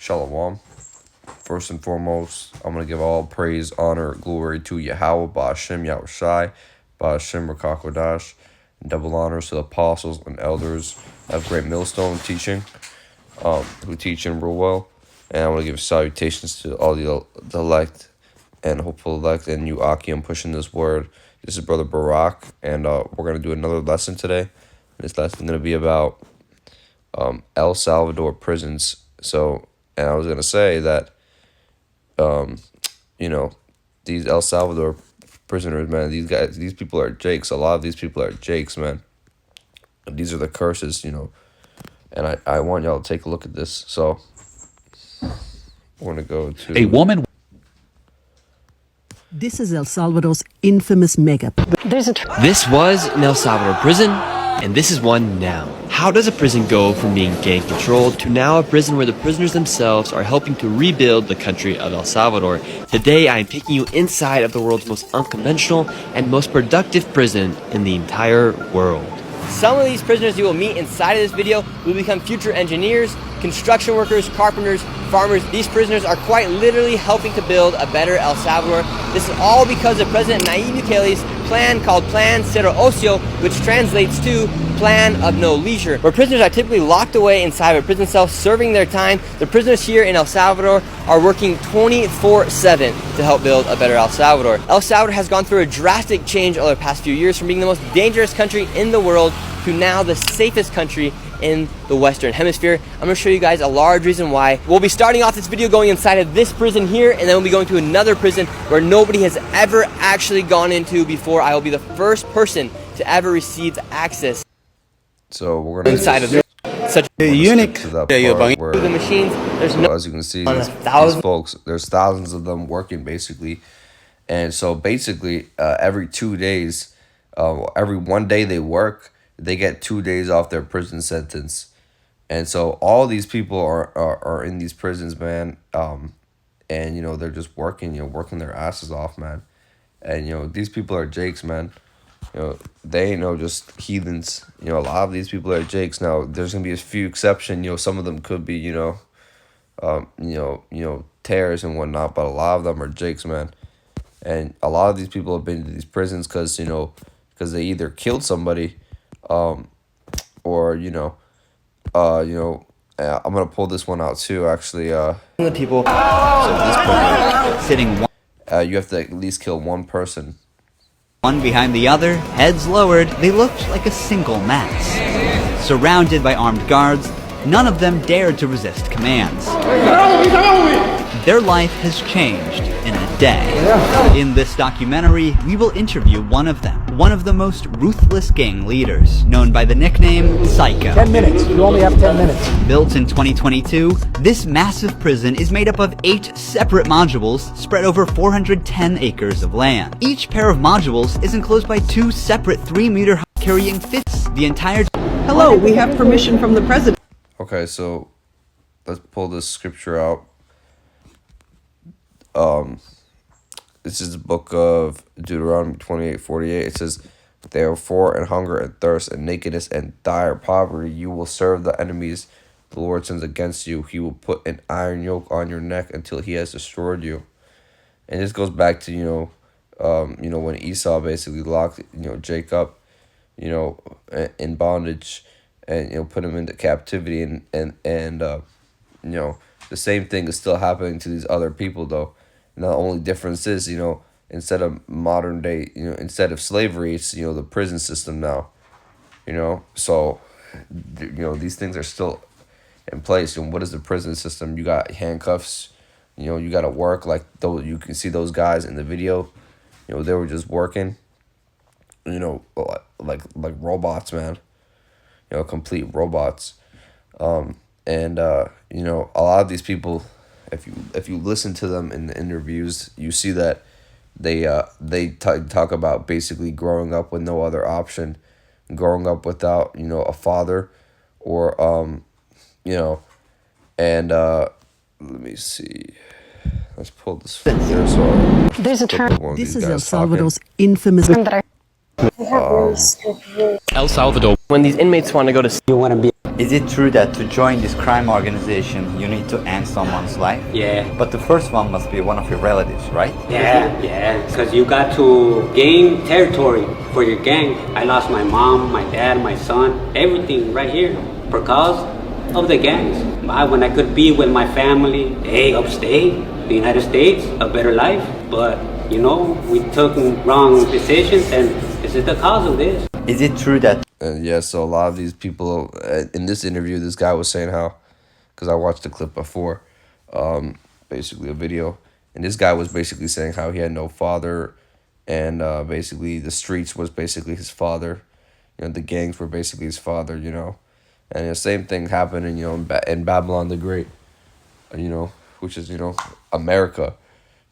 Shalom. First and foremost, I'm going to give all praise, honor, glory to Yahweh, Ba'ashem, Yahushai, Ba'ashem, Rakakodash, and double honors to the apostles and elders of Great Millstone teaching, who teach in real well. And I want to give salutations to all the elect and hopeful elect and you Aki. I'm pushing this word. This is Brother Barak, and we're going to do another lesson today. This lesson is going to be about El Salvador prisons. So, and I was going to say that, these El Salvador prisoners, man, these people are jakes. A lot of these people are jakes, man. These are the curses, and I want y'all to take a look at this. So, we're going to go to... A woman... This is El Salvador's infamous mega. This was an El Salvador prison, and this is one now. How does a prison go from being gang-controlled to now a prison where the prisoners themselves are helping to rebuild the country of El Salvador? Today, I am taking you inside of the world's most unconventional and most productive prison in the entire world. Some of these prisoners you will meet inside of this video will become future engineers, construction workers, carpenters, farmers. These prisoners are quite literally helping to build a better El Salvador. This is all because of President Nayib Bukele's plan called Plan Cero Ocio, which translates to Plan of No Leisure, where prisoners are typically locked away inside of a prison cell serving their time. The prisoners here in El Salvador are working 24/7 to help build a better El Salvador. El Salvador has gone through a drastic change over the past few years from being the most dangerous country in the world to now the safest country in the Western Hemisphere. I'm going to show you guys a large reason why. We'll be starting off this video going inside of this prison here, and then we'll be going to another prison where nobody has ever actually gone into before. I will be the first person to ever receive access. So we're going to... Inside of such a unique... The machines, there's no... As you can see, these folks, there's thousands of them working basically. And so basically, every 2 days, every 1 day they work, they get 2 days off their prison sentence. And so all these people are in these prisons, man. And, they're just working, working their asses off, man. And, these people are jakes, man. They ain't no just heathens. A lot of these people are jakes. Now, there's going to be a few exceptions. Some of them could be, terrorists and whatnot. But a lot of them are jakes, man. And a lot of these people have been to these prisons because they either killed somebody... or I'm gonna pull this one out too. Actually, the people. So this prison, sitting you have to at least kill one person. one behind the other, heads lowered, they looked like a single mass. Surrounded by armed guards, none of them dared to resist commands. Their life has changed in a day. In this documentary, we will interview one of them, one of the most ruthless gang leaders, known by the nickname Psycho. 10 minutes. You only have 10 minutes. Built in 2022, this massive prison is made up of 8 separate modules spread over 410 acres of land. Each pair of modules is enclosed by 2 separate 3-meter high carrying fits the entire... Hello, we have permission from the president. Okay, so let's pull this scripture out. This is the book of Deuteronomy 28:48. It says, "Therefore, in hunger and thirst and nakedness and dire poverty, you will serve the enemies the Lord sends against you. He will put an iron yoke on your neck until he has destroyed you." And this goes back to when Esau basically locked Jacob, in bondage, and put him into captivity, and the same thing is still happening to these other people though. And the only difference is, instead of modern day, instead of slavery, it's, the prison system now, So, these things are still in place. And what is the prison system? You got handcuffs, you got to work. Like, you can see those guys in the video, they were just working, like robots, man, complete robots. And a lot of these people, if you listen to them in the interviews, you see that they talk about basically growing up with no other option, growing up without a father, or and let me see. Let's pull this. There's a term. This is El Salvador's infamous. El Salvador. When these inmates want to go to... You want to be Is it true that to join this crime organization you need to end someone's life? Yeah. But the first one must be one of your relatives, right? Yeah, because you got to gain territory for your gang. I lost my mom, my dad, my son, everything right here because of the gangs. When I could be with my family, upstate, the United States, a better life. But, we took wrong decisions and this is the cause of this. Is it true that And yeah, so a lot of these people in this interview, this guy was saying how, because I watched the clip before, basically a video, and this guy was basically saying how he had no father, and basically the streets was basically his father, the gangs were basically his father, and the same thing happened in Babylon the Great, which is America,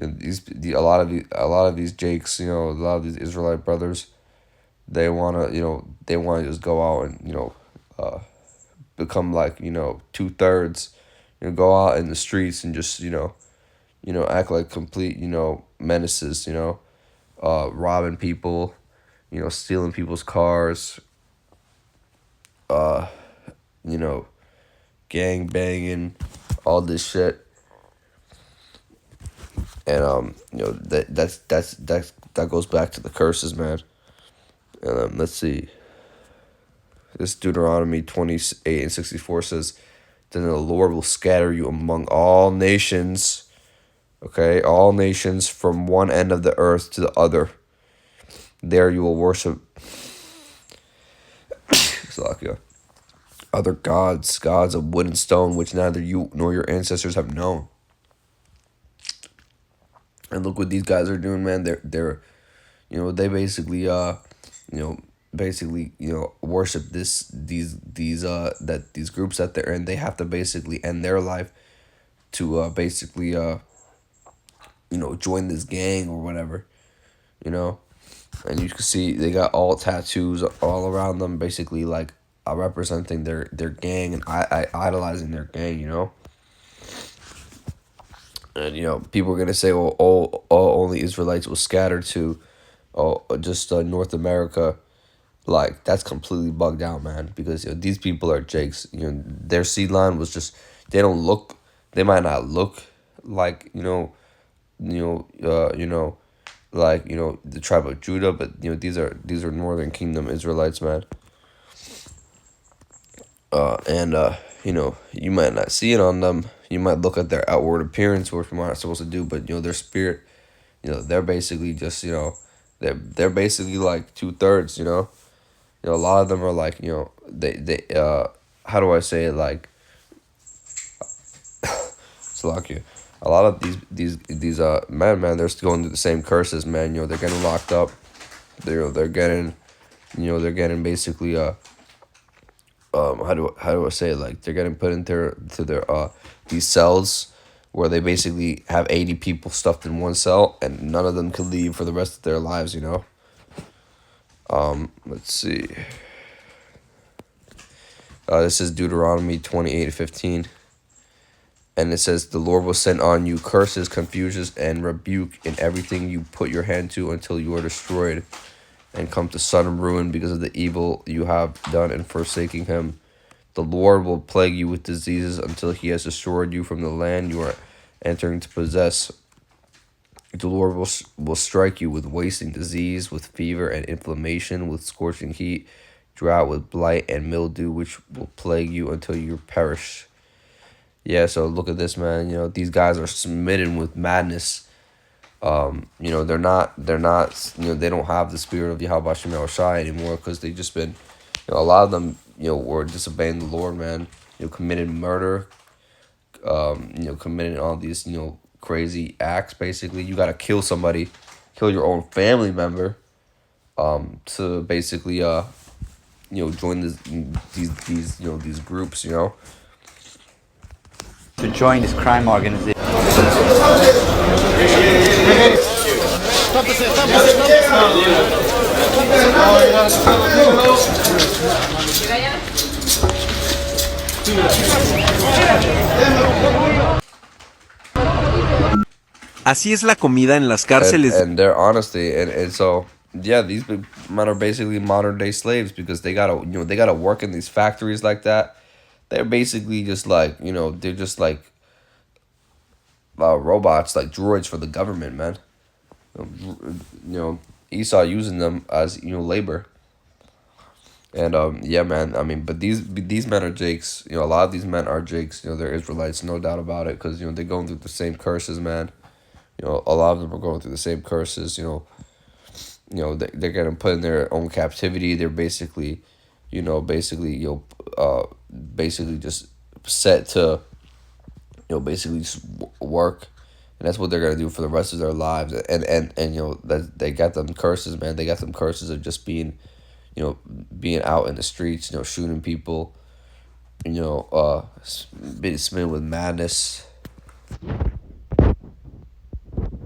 a lot of these Jakes, a lot of these Israelite brothers. They wanna just go out and become like 2/3, go out in the streets and just act like complete menaces, robbing people, stealing people's cars, gang banging, all this shit, and that goes back to the curses, man. Let's see. This Deuteronomy 28:64 says, "Then the Lord will scatter you among all nations." Okay, all nations from one end of the earth to the other. There you will worship other gods of wood and stone, which neither you nor your ancestors have known. And look what these guys are doing, man. They're they basically worship these groups that they're in. They have to basically end their life to join this gang or whatever, and you can see they got all tattoos all around them, basically like representing their gang and idolizing their gang, and people are gonna say, well, only Israelites will scatter to just North America. Like, that's completely bugged out, man, because these people are Jakes. Their seed line was just, they might not look like the tribe of Judah, but these are Northern Kingdom Israelites, man. You might not see it on them. You might look at their outward appearance, which we're not supposed to do, but their spirit, they're basically just they're basically like 2/3, a lot of them are like, they how do I say it, like, Slovakia. A lot of these man, they're still going through the same curses, man. They're getting locked up. They're getting basically how do I say it, like, they're getting put into their these cells where they basically have 80 people stuffed in one cell and none of them can leave for the rest of their lives, Let's see. This is Deuteronomy 28:15. And it says, "The Lord will send on you curses, confusions, and rebuke in everything you put your hand to until you are destroyed and come to sudden ruin because of the evil you have done in forsaking him. The Lord will plague you with diseases until he has destroyed you from the land you are entering to possess. The Lord will strike you with wasting disease, with fever and inflammation, with scorching heat, drought, with blight and mildew, which will plague you until you perish." Yeah, so look at this, man. These guys are smitten with madness. They're not, they don't have the spirit of Yahweh Shem Shai anymore because they've just been, a lot of them, were disobeying the Lord, man. Committed murder, committing all these, crazy acts, basically. You got to kill somebody, kill your own family member, to basically, join these groups, to join this crime organization? Así es la comida en las cárceles. And their honesty, and so yeah, these men are basically modern day slaves because they gotta work in these factories like that. they're basically just like, they're just like robots, like droids for the government, man. Esau using them as labor. And yeah, man. I mean, but these men are Jakes. A lot of these men are Jakes. They're Israelites, no doubt about it, because they're going through the same curses, man. A lot of them are going through the same curses. They're getting put in their own captivity. They're basically, basically just set to, basically just work, and that's what they're gonna do for the rest of their lives. And that they got them curses, man. They got them curses of just being, being out in the streets, shooting people, being smitten with madness.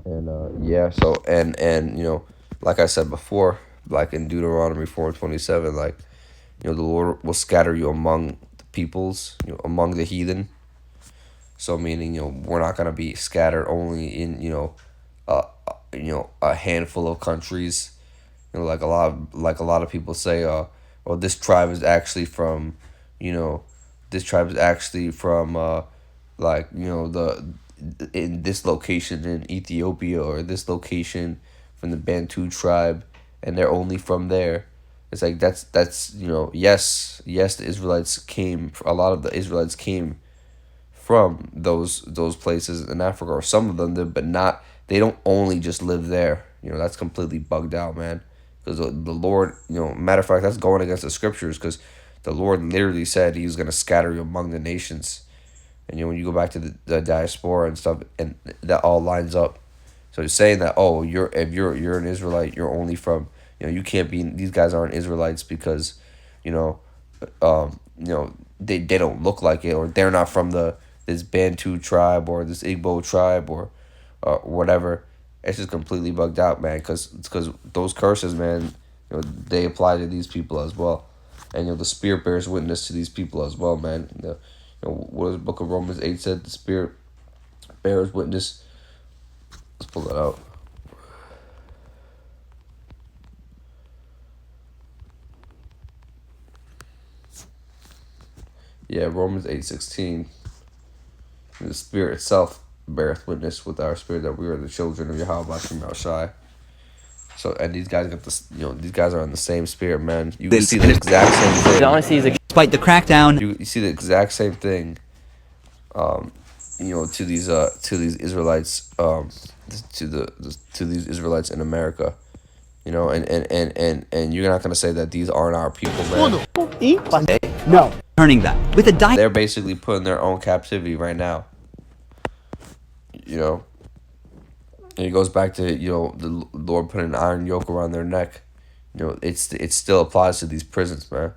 And yeah, so and like I said before, like in Deuteronomy 4:27, like the Lord will scatter you among the peoples, among the heathen. So meaning, we're not gonna be scattered only in a handful of countries. Like a lot of people say, well, this tribe is actually from, this tribe is actually from like the in this location in Ethiopia, or this location from the Bantu tribe, and they're only from there. It's like that's yes, the Israelites came, a lot of the Israelites came from those places in Africa, or some of them did, but not, they don't only just live there. That's completely bugged out, man. Because the Lord, matter of fact, that's going against the scriptures, because the Lord literally said He was going to scatter you among the nations. And when you go back to the diaspora and stuff, and that all lines up. So he's saying that, oh, if you're an Israelite, you're only from, you can't be, these guys aren't Israelites because, they don't look like it, or they're not from this Bantu tribe or this Igbo tribe or whatever. It's just completely bugged out, man, because those curses, man, they apply to these people as well. And the Spirit bears witness to these people as well, man. What does the book of Romans 8 said? The Spirit bears witness. Let's pull that out. Yeah, Romans 8:16. The Spirit itself beareth witness with our spirit that we are the children of Yahweh Bashem Shai. So, and these guys got this, these guys are in the same spirit, man. You can see the exact same thing. Despite the crackdown, You see the exact same thing, to these Israelites, to these Israelites in America, and you're not gonna say that these aren't our people, man. No. turning that with a They're basically put in their own captivity right now. And it goes back to the Lord putting an iron yoke around their neck. It still applies to these prisons, man.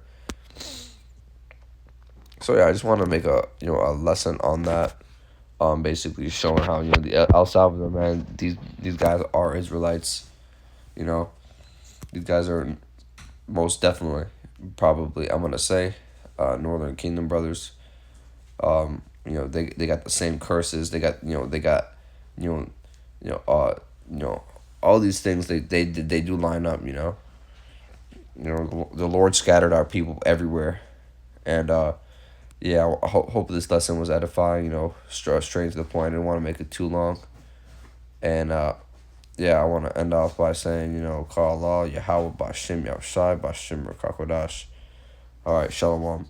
So yeah, I just want to make a lesson on that. Basically showing how the El Salvador, man, these guys are Israelites. These guys are most definitely, probably, I'm gonna say, Northern Kingdom brothers. They got the same curses. They got all these things. They do line up. The Lord scattered our people everywhere, and yeah, I hope this lesson was edifying. Straight to the point. I didn't want to make it too long, and yeah, I want to end off by saying, Call Allah, Yahweh, Bashem, Yahshai, Bashem, Rakakodash. All right, Shalom.